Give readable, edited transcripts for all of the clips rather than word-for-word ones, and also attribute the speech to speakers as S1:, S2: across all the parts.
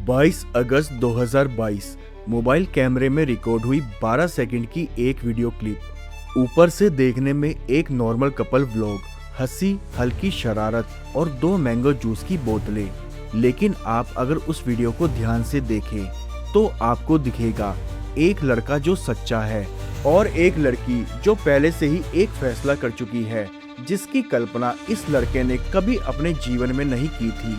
S1: 22 अगस्त 2022 mobile कैमरे में record हुई 12 सेकंड की एक वीडियो क्लिप। ऊपर से देखने में एक नॉर्मल कपल व्लॉग, हंसी, हल्की शरारत और 2 मैंगो जूस की बोतलें। लेकिन आप अगर उस वीडियो को ध्यान से देखें तो आपको दिखेगा एक लड़का जो सच्चा है और एक लड़की जो पहले से ही एक फैसला कर चुकी है, जिसकी कल्पना इस लड़के ने कभी अपने जीवन में नहीं की थी।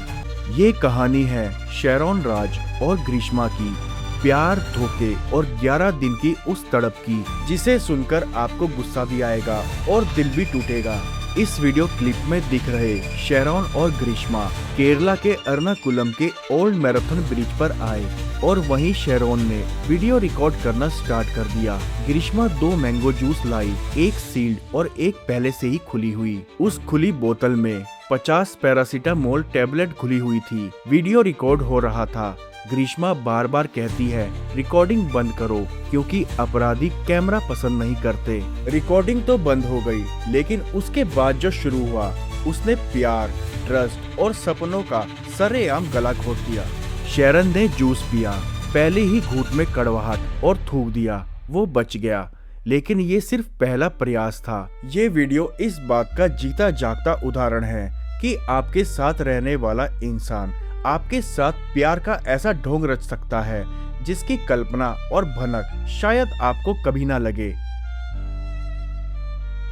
S1: ये कहानी है शेरॉन राज और ग्रीष्मा की, प्यार, धोखे और 11 दिन की उस तड़प की, जिसे सुनकर आपको गुस्सा भी आएगा और दिल भी टूटेगा। इस वीडियो क्लिप में दिख रहे शेरॉन और ग्रीष्मा केरला के एर्नाकुलम के ओल्ड मैराथन ब्रिज पर आए और वहीं शेरॉन ने वीडियो रिकॉर्ड करना स्टार्ट कर दिया। ग्रीष्मा 2 मैंगो जूस लाई, एक सील्ड और एक पहले से ही खुली हुई। उस खुली बोतल में 50 पैरासीटामोल टेबलेट खुली हुई थी। वीडियो रिकॉर्ड हो रहा था। ग्रीष्मा बार बार कहती है रिकॉर्डिंग बंद करो, क्योंकि अपराधी कैमरा पसंद नहीं करते। रिकॉर्डिंग तो बंद हो गई, लेकिन उसके बाद जो शुरू हुआ उसने प्यार, ट्रस्ट और सपनों का सरेआम गला घोट दिया। शेरन ने जूस पिया, पहले ही घूंट में कड़वाहट और थूक दिया। वो बच गया, लेकिन ये सिर्फ पहला प्रयास था। ये वीडियो इस बात का जीता जागता उदाहरण है कि आपके साथ रहने वाला इंसान आपके साथ प्यार का ऐसा ढोंग रच सकता है जिसकी कल्पना और भनक शायद आपको कभी ना लगे।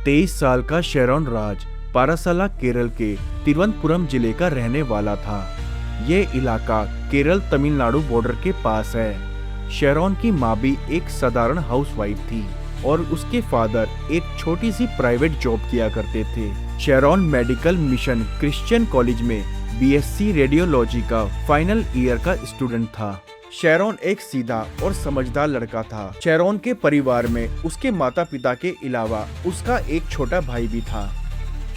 S1: 23 साल का शेरॉन राज पारासाला केरल के तिरुवनंतपुरम जिले का रहने वाला था। ये इलाका केरल तमिलनाडु बॉर्डर के पास है। शेरॉन की माँ भी एक साधारण हाउसवाइफ थी और उसके फादर एक छोटी सी प्राइवेट जॉब किया करते थे। Sharon medical mission Christian college में बीएससी रेडियोलॉजी का फाइनल ईयर का स्टूडेंट था। शेरॉन एक सीधा और समझदार लड़का था। शेरॉन के परिवार में उसके माता पिता के अलावा उसका एक छोटा भाई भी था।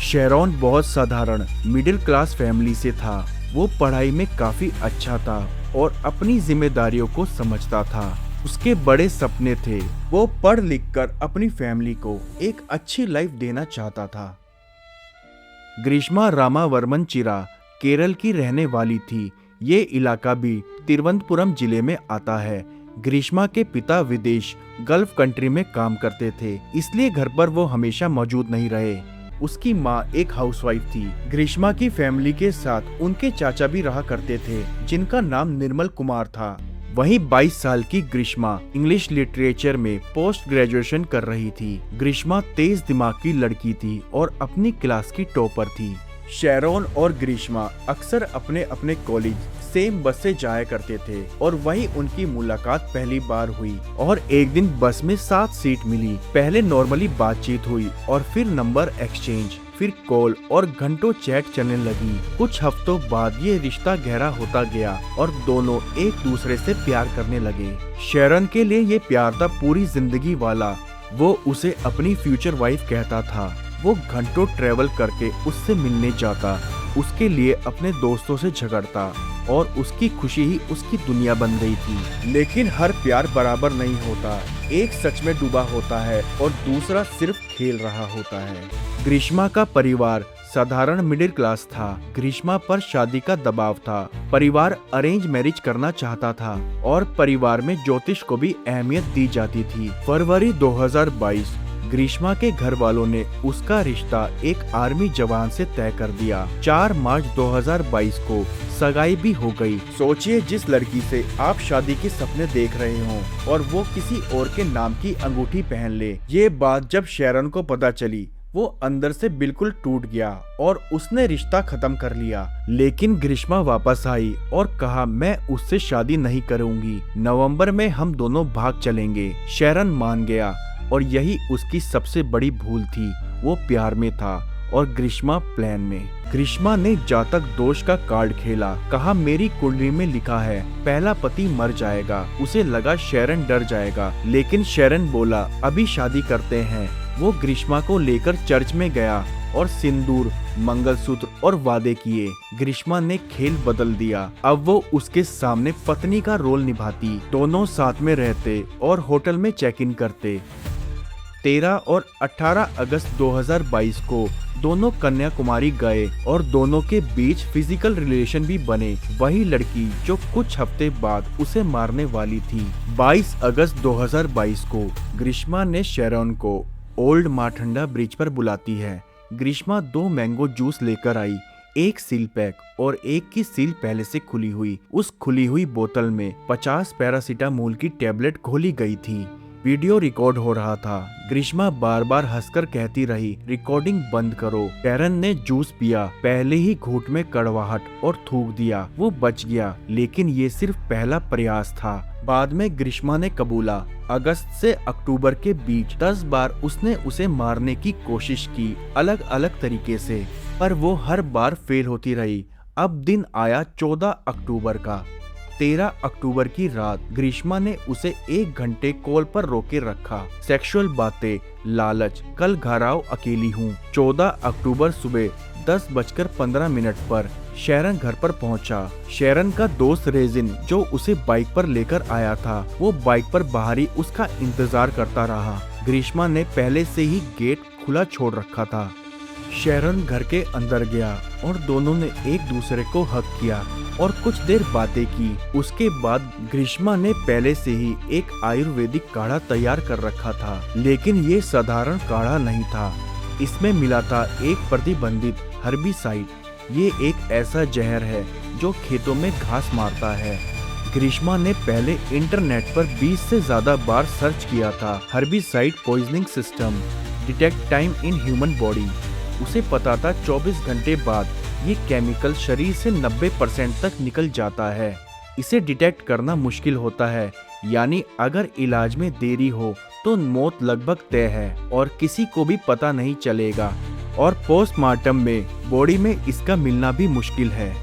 S1: शेरॉन बहुत साधारण मिडिल क्लास फैमिली से था। वो पढ़ाई में काफी अच्छा था और अपनी जिम्मेदारियों को समझता था। उसके बड़े सपने थे। वो पढ़ लिख कर अपनी फैमिली को एक अच्छी लाइफ देना चाहता था। ग्रीष्मा रामावर्मन चिरा केरल की रहने वाली थी। ये इलाका भी तिरुवनंतपुरम जिले में आता है। ग्रीष्मा के पिता विदेश गल्फ कंट्री में काम करते थे, इसलिए घर पर वो हमेशा मौजूद नहीं रहे। उसकी माँ एक हाउसवाइफ थी। ग्रीष्मा की फैमिली के साथ उनके चाचा भी रहा करते थे, जिनका नाम निर्मल कुमार था। वहीं 22 साल की ग्रीष्मा इंग्लिश लिटरेचर में पोस्ट ग्रेजुएशन कर रही थी। ग्रीष्मा तेज दिमाग की लड़की थी और अपनी क्लास की टॉपर थी। शेरॉन और ग्रीष्मा अक्सर अपने अपने कॉलेज सेम बस से जाया करते थे और वहीं उनकी मुलाकात पहली बार हुई और एक दिन बस में 7 सीट मिली। पहले नॉर्मली बातचीत हुई और फिर नंबर एक्सचेंज, फिर कॉल और घंटों चैट चलने लगी। कुछ हफ्तों बाद ये रिश्ता गहरा होता गया और दोनों एक दूसरे से प्यार करने लगे। शेरन के लिए ये प्यार था पूरी जिंदगी वाला। वो उसे अपनी फ्यूचर वाइफ कहता था। वो घंटों ट्रेवल करके उससे मिलने जाता, उसके लिए अपने दोस्तों से झगड़ता और उसकी खुशी ही उसकी दुनिया बन गई थी। लेकिन हर प्यार बराबर नहीं होता। एक सच में डूबा होता है और दूसरा सिर्फ खेल रहा होता है। ग्रीष्मा का परिवार साधारण मिडिल क्लास था। ग्रीष्मा पर शादी का दबाव था। परिवार अरेंज मैरिज करना चाहता था और परिवार में ज्योतिष को भी अहमियत दी जाती थी। फरवरी 2022 ग्रीष्मा के घर वालों ने उसका रिश्ता एक आर्मी जवान से तय कर दिया। 4 मार्च 2022 को सगाई भी हो गई। सोचिए, जिस लड़की से आप शादी के सपने देख रहे हो और वो किसी और के नाम की अंगूठी पहन ले। ये बात जब शेरन को पता चली, वो अंदर से बिल्कुल टूट गया और उसने रिश्ता खत्म कर लिया। लेकिन ग्रीष्मा वापस आई और कहा, मैं उससे शादी नहीं करूंगी। नवंबर में हम दोनों भाग चलेंगे। शेरन मान गया और यही उसकी सबसे बड़ी भूल थी। वो प्यार में था और ग्रीष्मा प्लान में। ग्रीष्मा ने जातक दोष का कार्ड खेला। कहा, मेरी कुंडली में लिखा है पहला पति मर जाएगा। उसे लगा शेरन डर जाएगा, लेकिन शेरन बोला, अभी शादी करते हैं। वो ग्रीष्मा को लेकर चर्च में गया और सिंदूर, मंगलसूत्र और वादे किए। ग्रीष्मा ने खेल बदल दिया। अब वो उसके सामने पत्नी का रोल निभाती। दोनों साथ में रहते और होटल में चेक इन करते। 13 और 18 अगस्त 2022 को दोनों कन्याकुमारी गए और दोनों के बीच फिजिकल रिलेशन भी बने। वही लड़की जो कुछ हफ्ते बाद उसे मारने वाली थी। 22 अगस्त 2022 को ग्रीष्मा ने शेरॉन को ओल्ड माठंडा ब्रिज पर बुलाती है। ग्रीष्मा 2 मैंगो जूस लेकर आई, एक सील पैक और एक की सील पहले से खुली हुई। उस खुली हुई बोतल में 50 पैरासीटामोल की टेबलेट घोली गई थी। वीडियो रिकॉर्ड हो रहा था। ग्रीष्मा बार बार हंसकर कहती रही, रिकॉर्डिंग बंद करो। शेरन ने जूस पिया, पहले ही घूंट में कड़वाहट और थूक दिया। वो बच गया, लेकिन ये सिर्फ पहला प्रयास था। बाद में ग्रीष्मा ने कबूला, अगस्त से अक्टूबर के बीच 10 बार उसने उसे मारने की कोशिश की, अलग अलग तरीके से, पर वो हर बार फेल होती रही। अब दिन आया 14 अक्टूबर का। 13 अक्टूबर की रात ग्रीष्मा ने उसे 1 घंटे कॉल पर रोके रखा। सेक्सुअल बातें, लालच, कल घर आओ, अकेली हूँ। 14 अक्टूबर सुबह 10:15 पर शेरन घर पर पहुंचा। शेरन का दोस्त रेजिन, जो उसे बाइक पर लेकर आया था, वो बाइक पर बाहर ही उसका इंतजार करता रहा। ग्रीष्मा ने पहले से ही गेट खुला छोड़ रखा था। शेरन घर के अंदर गया और दोनों ने एक दूसरे को हग किया और कुछ देर बातें की। उसके बाद ग्रीष्मा ने पहले से ही एक आयुर्वेदिक काढ़ा तैयार कर रखा था, लेकिन ये साधारण काढ़ा नहीं था। इसमें मिला था एक प्रतिबंधित हर्बिसाइड। ये एक ऐसा जहर है जो खेतों में घास मारता है। ग्रीष्मा ने पहले इंटरनेट पर 20 से ज्यादा बार सर्च किया था। Herbicide poisoning system, detect time in human body. उसे पता था 24 घंटे बाद ये केमिकल शरीर से 90% तक निकल जाता है। इसे डिटेक्ट करना मुश्किल होता है, यानी अगर इलाज में देरी हो तो मौत लगभग तय है और किसी को भी पता नहीं चलेगा, और पोस्टमार्टम में बॉडी में इसका मिलना भी मुश्किल है।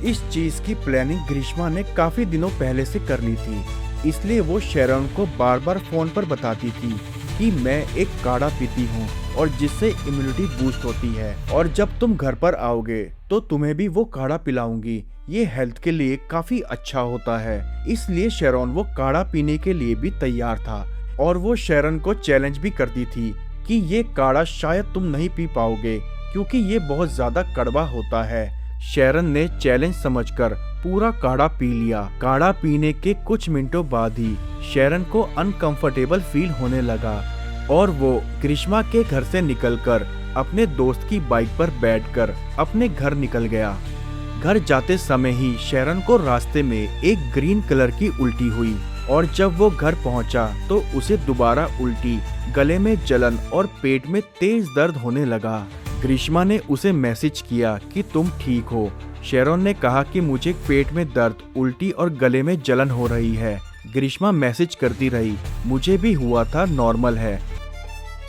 S1: इस चीज की प्लानिंग ग्रीष्मा ने काफी दिनों पहले से कर ली थी, इसलिए वो शेरॉन को बार बार फोन पर बताती थी कि मैं एक काढ़ा पीती हूँ और जिससे इम्यूनिटी बूस्ट होती है, और जब तुम घर पर आओगे तो तुम्हें भी वो काढ़ा पिलाऊंगी। ये हेल्थ के लिए काफी अच्छा होता है। इसलिए शेरॉन वो काढ़ा पीने के लिए भी तैयार था, और वो शेरॉन को चैलेंज भी करती थी कि ये काढ़ा शायद तुम नहीं पी पाओगे क्योंकि ये बहुत ज्यादा कड़वा होता है। शेरॉन ने चैलेंज समझकर पूरा काढ़ा पी लिया। काढ़ा पीने के कुछ मिनटों बाद ही शेरॉन को अनकंफर्टेबल फील होने लगा और वो ग्रीष्मा के घर से निकलकर अपने दोस्त की बाइक पर बैठकर अपने घर निकल गया। घर जाते समय ही शेरॉन को रास्ते में एक ग्रीन कलर की उल्टी हुई, और जब वो घर पहुंचा तो उसे दोबारा उल्टी, गले में जलन और पेट में तेज दर्द होने लगा। ग्रीष्मा ने उसे मैसेज किया कि तुम ठीक हो। शेरॉन ने कहा कि मुझे पेट में दर्द, उल्टी और गले में जलन हो रही है। ग्रीष्मा मैसेज करती रही, मुझे भी हुआ था, नॉर्मल है,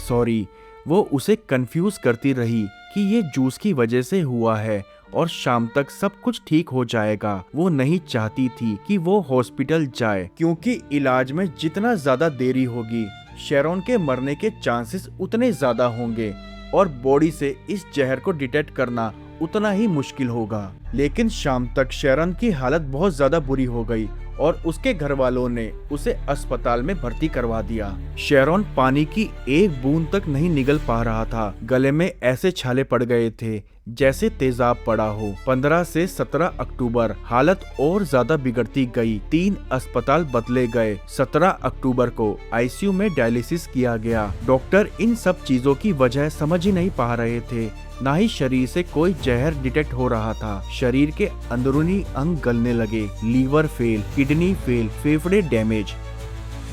S1: सॉरी। वो उसे कंफ्यूज करती रही कि ये जूस की वजह से हुआ है और शाम तक सब कुछ ठीक हो जाएगा। वो नहीं चाहती थी कि वो हॉस्पिटल जाए, क्योंकि इलाज में जितना ज्यादा देरी होगी शेरॉन के मरने के चांसेस उतने ज्यादा होंगे और बॉडी से इस जहर को डिटेक्ट करना उतना ही मुश्किल होगा। लेकिन शाम तक शेरॉन की हालत बहुत ज्यादा बुरी हो गई और उसके घर वालों ने उसे अस्पताल में भर्ती करवा दिया। शेरॉन पानी की एक बूंद तक नहीं निगल पा रहा था। गले में ऐसे छाले पड़ गए थे जैसे तेजाब पड़ा हो। 15 से 17 अक्टूबर हालत और ज्यादा बिगड़ती गई। 3 अस्पताल बदले गए। 17 अक्टूबर को आईसीयू में डायलिसिस किया गया। डॉक्टर इन सब चीजों की वजह समझ ही नहीं पा रहे थे, ना ही शरीर से कोई जहर डिटेक्ट हो रहा था। शरीर के अंदरूनी अंग गलने लगे, लीवर फेल, किडनी फेल, फेफड़े डैमेज।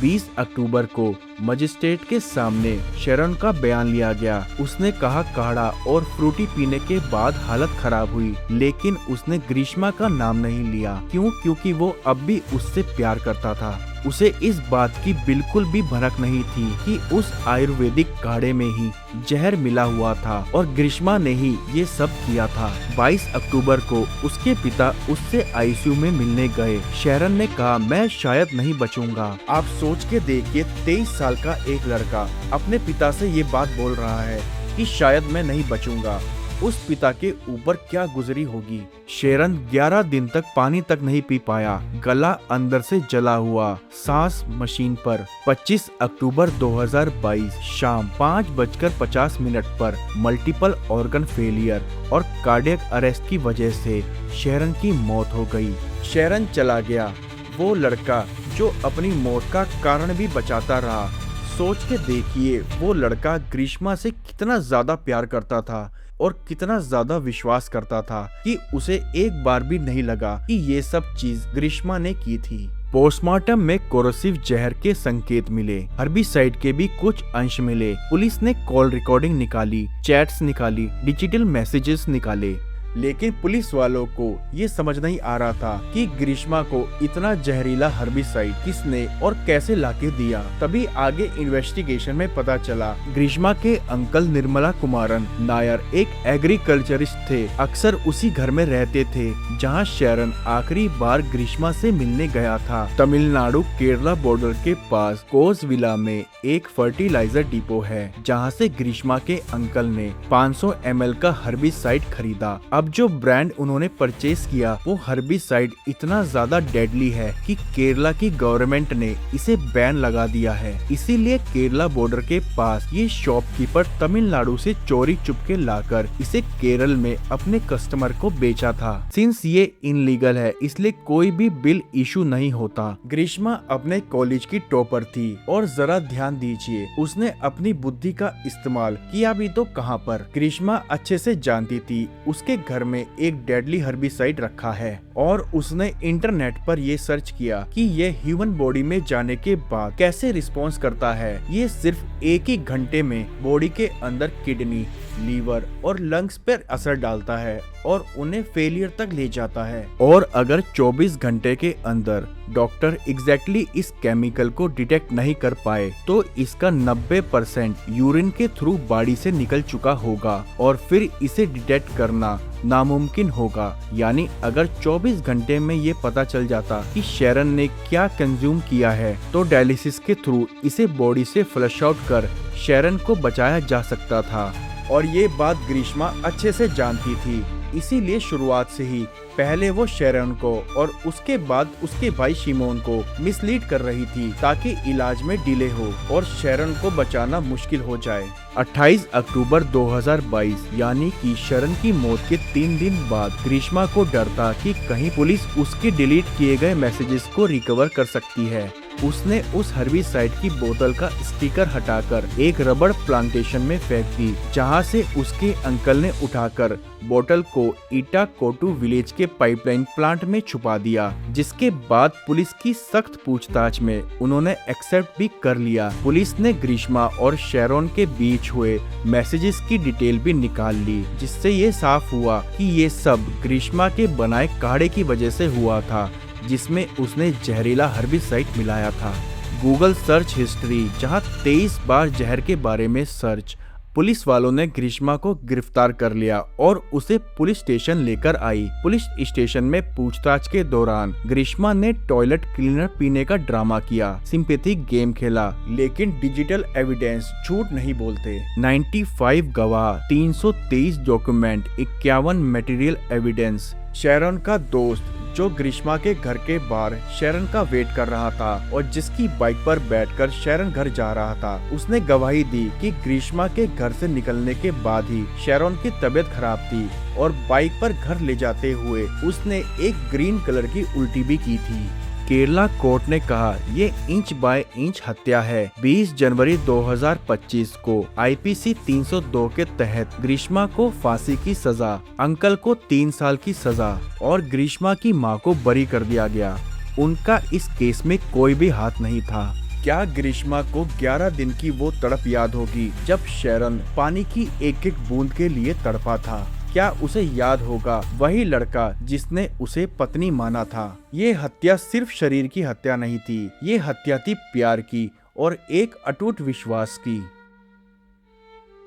S1: 20 अक्टूबर को मजिस्ट्रेट के सामने शेरॉन का बयान लिया गया। उसने कहा काढ़ा और फ्रूटी पीने के बाद हालत खराब हुई, लेकिन उसने ग्रीष्मा का नाम नहीं लिया। क्यों? क्योंकि वो अब भी उससे प्यार करता था। उसे इस बात की बिल्कुल भी भनक नहीं थी कि उस आयुर्वेदिक काढ़े में ही जहर मिला हुआ था और ग्रीष्मा ने ही ये सब किया था। 22 अक्टूबर को उसके पिता उससे आईसीयू में मिलने गए। शेरॉन ने कहा, मैं शायद नहीं बचूंगा। आप सोच के देखिए, 23 साल का एक लड़का अपने पिता से ये बात बोल रहा है कि शायद मैं नहीं बचूंगा। उस पिता के ऊपर क्या गुजरी होगी। शेरन 11 दिन तक पानी तक नहीं पी पाया, गला अंदर से जला हुआ, सांस मशीन पर। 25 अक्टूबर 2022 शाम 5:50 पर मल्टीपल ऑर्गन फेलियर और कार्डियक अरेस्ट की वजह से शेरन की मौत हो गई। शेरन चला गया, वो लड़का जो अपनी मौत का कारण भी बचाता रहा। सोच के देखिए, वो लड़का ग्रीष्मा से कितना ज्यादा प्यार करता था और कितना ज्यादा विश्वास करता था कि उसे एक बार भी नहीं लगा कि ये सब चीज ग्रीष्मा ने की थी। पोस्टमार्टम में कोरोसिव जहर के संकेत मिले, हर्बिसाइड के भी कुछ अंश मिले। पुलिस ने कॉल रिकॉर्डिंग निकाली, चैट्स निकाली, डिजिटल मैसेजेस निकाले, लेकिन पुलिस वालों को ये समझ नहीं आ रहा था कि ग्रीष्मा को इतना जहरीला हर्बिसाइड किसने और कैसे लाके दिया। तभी आगे इन्वेस्टिगेशन में पता चला, ग्रीष्मा के अंकल निर्मला कुमारन नायर एक एग्रीकल्चरिस्ट थे। अक्सर उसी घर में रहते थे जहां शेरन आखिरी बार ग्रीष्मा से मिलने गया था। तमिलनाडु केरला बॉर्डर के पास कोसविला में एक फर्टिलाइजर डिपो है, जहाँ से ग्रीष्मा के अंकल ने 500 ml का हर्बिसाइड खरीदा। अब जो ब्रांड उन्होंने परचेस किया वो हर्बिसाइड इतना ज्यादा डेडली है कि केरला की गवर्नमेंट ने इसे बैन लगा दिया है। इसीलिए केरला बॉर्डर के पास ये शॉपकीपर तमिलनाडु से चोरी चुपके लाकर इसे केरल में अपने कस्टमर को बेचा था। सिंस ये इनलीगल है, इसलिए कोई भी बिल इशू नहीं होता। ग्रीष्मा अपने कॉलेज की टॉपर थी और जरा ध्यान दीजिए, उसने अपनी बुद्धि का इस्तेमाल किया भी तो कहाँ पर। ग्रीष्मा अच्छे से जानती थी उसके घर में एक डेडली हर्बिसाइड रखा है और उसने इंटरनेट पर ये सर्च किया कि ये ह्यूमन बॉडी में जाने के बाद कैसे रिस्पॉन्स करता है। ये सिर्फ एक ही घंटे में बॉडी के अंदर किडनी, लीवर और लंग्स पर असर डालता है और उन्हें फेलियर तक ले जाता है। और अगर 24 घंटे के अंदर डॉक्टर एग्जैक्टली इस केमिकल को डिटेक्ट नहीं कर पाए तो इसका 90% यूरिन के थ्रू बॉडी से निकल चुका होगा और फिर इसे डिटेक्ट करना नामुमकिन होगा। यानी अगर 24 घंटे में ये पता चल जाता कि शेरन ने क्या कंज्यूम किया है तो डायलिसिस के थ्रू इसे बॉडी से फ्लश आउट कर शेरन को बचाया जा सकता था। और ये बात ग्रीष्मा अच्छे से जानती थी, इसीलिए शुरुआत से ही पहले वो शेरन को और उसके बाद उसके भाई शिमोन को मिसलीड कर रही थी ताकि इलाज में डिले हो और शेरन को बचाना मुश्किल हो जाए। 28 अक्टूबर 2022 यानी कि शेरन की मौत के 3 दिन बाद ग्रीष्मा को डर था कि कहीं पुलिस उसके डिलीट किए गए मैसेजेस को रिकवर कर सकती है। उसने उस हर्बिसाइड की बोतल का स्टिकर हटाकर एक रबड़ प्लांटेशन में फेंक दी, जहां से उसके अंकल ने उठाकर बोतल को इटाकोटू विलेज के पाइपलाइन प्लांट में छुपा दिया, जिसके बाद पुलिस की सख्त पूछताछ में उन्होंने एक्सेप्ट भी कर लिया। पुलिस ने ग्रीष्मा और शेरन के बीच हुए मैसेजेस की डिटेल भी निकाल ली, जिससे ये साफ हुआ कि ये सब ग्रीष्मा के बनाए काढ़े की वजह से हुआ था, जिसमें उसने जहरीला हर्बिसाइड मिलाया था। गूगल सर्च हिस्ट्री, जहां 23 बार जहर के बारे में सर्च, पुलिस वालों ने ग्रीष्मा को गिरफ्तार कर लिया और उसे पुलिस स्टेशन लेकर आई। पुलिस स्टेशन में पूछताछ के दौरान ग्रीष्मा ने टॉयलेट क्लीनर पीने का ड्रामा किया, सिंपैथी गेम खेला, लेकिन डिजिटल एविडेंस झूठ नहीं बोलते। 95 गवाह, 323 डॉक्यूमेंट, 51 मटेरियल एविडेंस। शेरन का दोस्त जो ग्रीष्मा के घर के बाहर शेरन का वेट कर रहा था और जिसकी बाइक पर बैठकर शेरन घर जा रहा था, उसने गवाही दी कि ग्रीष्मा के घर से निकलने के बाद ही शेरन की तबीयत खराब थी और बाइक पर घर ले जाते हुए उसने एक ग्रीन कलर की उल्टी भी की थी। केरला कोर्ट ने कहा ये इंच बाय इंच हत्या है। 20 जनवरी 2025 को आईपीसी 302 के तहत ग्रीष्मा को फांसी की सजा, अंकल को 3 साल की सजा और ग्रीष्मा की मां को बरी कर दिया गया। उनका इस केस में कोई भी हाथ नहीं था। क्या ग्रीष्मा को 11 दिन की वो तड़प याद होगी जब शेरन पानी की एक एक बूंद के लिए तड़पा था? क्या उसे याद होगा वही लड़का जिसने उसे पत्नी माना था? ये हत्या सिर्फ शरीर की हत्या नहीं थी, ये हत्या थी प्यार की और एक अटूट विश्वास की।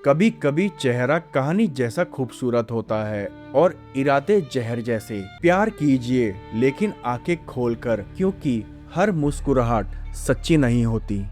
S1: कभी कभी चेहरा कहानी जैसा खूबसूरत होता है और इरादे जहर जैसे। प्यार कीजिए लेकिन आंखें खोलकर, क्योंकि हर मुस्कुराहट सच्ची नहीं होती।